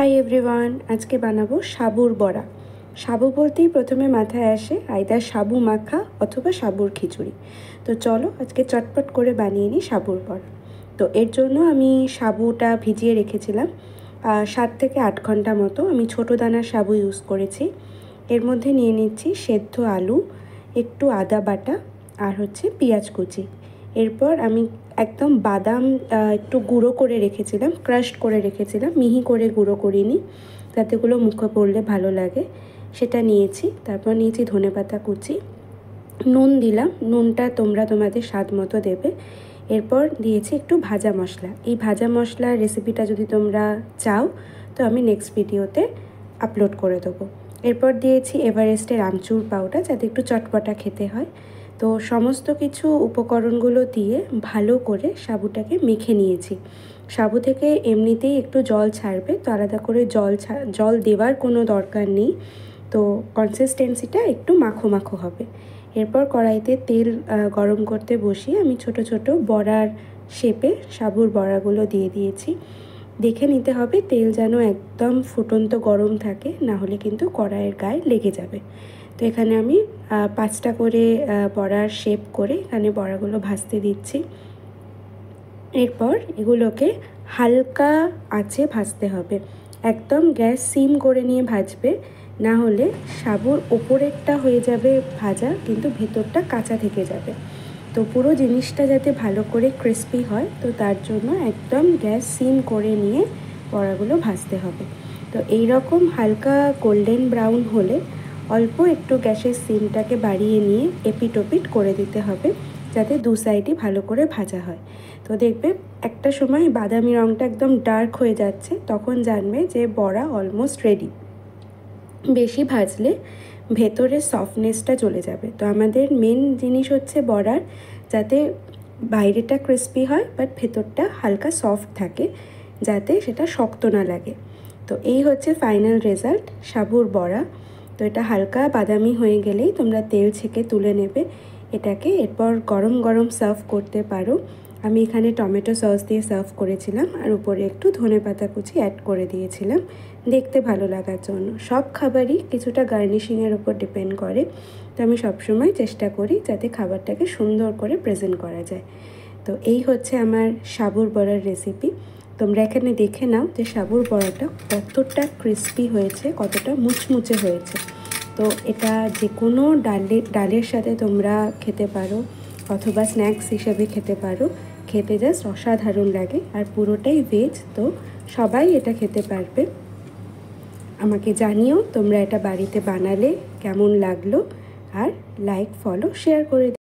Hi everyone, আজকে বানাবো সাবুর বড়া। সাবু বলতেই প্রথমে মাথায় আসে আইদার সাবু মাখা অথবা সাবুর খিচুড়ি। তো চলো আজকে চটপট করে বানিয়ে নিই সাবুর বড়া। তো এর জন্য আমি সাবুটা ভিজিয়ে রেখেছিলাম 7 থেকে 8 ঘন্টা মতো। আমি ছোটো দানার সাবু ইউজ করেছি। এর মধ্যে নিয়ে নিচ্ছি সেদ্ধ আলু, একটু আদা বাটা আর হচ্ছে পেঁয়াজ কুচি। এরপর আমি একদম বাদাম একটু গুঁড়ো করে রেখেছিলাম, ক্রাশড করে রেখেছিলাম, মিহি করে গুঁড়ো করিনি, তাতেগুলো মুখে পড়লে ভালো লাগে, সেটা নিয়েছি। তারপর নিয়েছি ধনেপাতা কুচি, নুন দিলাম, নুনটা তোমরা তোমাদের স্বাদ মতো দেবে। এরপর দিয়েছি একটু ভাজা মশলা। এই ভাজা মশলার রেসিপিটা যদি তোমরা চাও তো আমি নেক্সট ভিডিওতে আপলোড করে দেবো। এরপর দিয়েছি এভারেস্টের আমচুর পাউডার, যাতে একটু চটপটা খেতে হয়। তো সমস্ত কিছু উপকরণগুলো দিয়ে ভালো করে সাবুটাকে মেখে নিয়েছি। সাবু থেকে এমনিতেই একটু জল ছাড়বে, তো আলাদা করে জল দেওয়ার কোনো দরকার নেই। তো কনসিস্টেন্সিটা একটু মাখো মাখো হবে। এরপর কড়াইতে তেল গরম করতে বসিয়ে আমি ছোট ছোট বড়ার শেপে সাবুর বড়াগুলো দিয়ে দিয়েছি। দেখে নিতে হবে তেল যেন একদম ফুটন্ত গরম থাকে, না হলে কিন্তু কড়াইয়ের গায়ে লেগে যাবে। তো এখানে আমি 5টা করে বড়ার শেপ করে এখানে বড়াগুলো ভাজতে দিচ্ছি। এরপর এগুলোকে হালকা আঁচে ভাজতে হবে, একদম গ্যাস সিম করে নিয়ে ভাজবে, না হলে সাবুর ওপরেরটা হয়ে যাবে ভাজা কিন্তু ভেতরটা কাঁচা থেকে যাবে। তো পুরো জিনিসটা যাতে ভালো করে ক্রিস্পি হয়, তো তার জন্য একদম গ্যাস সিম করে নিয়ে বড়াগুলো ভাজতে হবে। তো এই রকম হালকা গোল্ডেন ব্রাউন হলে অল্প একটু গ্যাসের সিমটাকে বাড়িয়ে নিয়ে এপিট ওপিট করে দিতে হবে, যাতে দু সাইডই ভালো করে ভাজা হয়। তো দেখবে একটা সময় বাদামি রঙটা একদম ডার্ক হয়ে যাচ্ছে, তখন জানবে যে বড়া অলমোস্ট রেডি। বেশি ভাজলে ভেতরের সফটনেসটা চলে যাবে। তো আমাদের মেন জিনিস হচ্ছে বড়ার যাতে বাইরেটা ক্রিস্পি হয় বাট ভেতরটা হালকা সফট থাকে, যাতে সেটা শক্ত না লাগে। তো এই হচ্ছে ফাইনাল রেজাল্ট সাবুর বড়া। তো এটা হালকা বাদামি হয়ে গেলেই তোমরা তেল ছেঁকে তুলে নেবে এটাকে। এরপর গরম গরম সার্ভ করতে পারো। আমি এখানে টমেটো সস দিয়ে সার্ভ করেছিলাম আর উপরে একটু ধনেপাতা কুচি অ্যাড করে দিয়েছিলাম দেখতে ভালো লাগার জন্য। সব খাবারই কিছুটা গার্নিশিংয়ের উপর ডিপেন্ড করে, তো আমি সবসময় চেষ্টা করি যাতে খাবারটাকে সুন্দর করে প্রেজেন্ট করা যায়। তো এই হচ্ছে আমার সাবুর বড়ার রেসিপি। তোমরা এখানে দেখে নাও যে সাবুর বড়াটা কতটা ক্রিস্পি হয়েছে, কতটা মুচমুচে হয়েছে। তো এটা যে কোনো ডালের সাথে তোমরা খেতে পারো অথবা স্ন্যাক্স হিসেবে খেতে পারো। খেতে জাস্ট অসাধারণ লাগে, আর পুরোটাই ভেজ, তো সবাই এটা খেতে পারবে। আমাকে জানিও তোমরা এটা বাড়িতে বানালে কেমন লাগলো, আর লাইক ফলো শেয়ার করে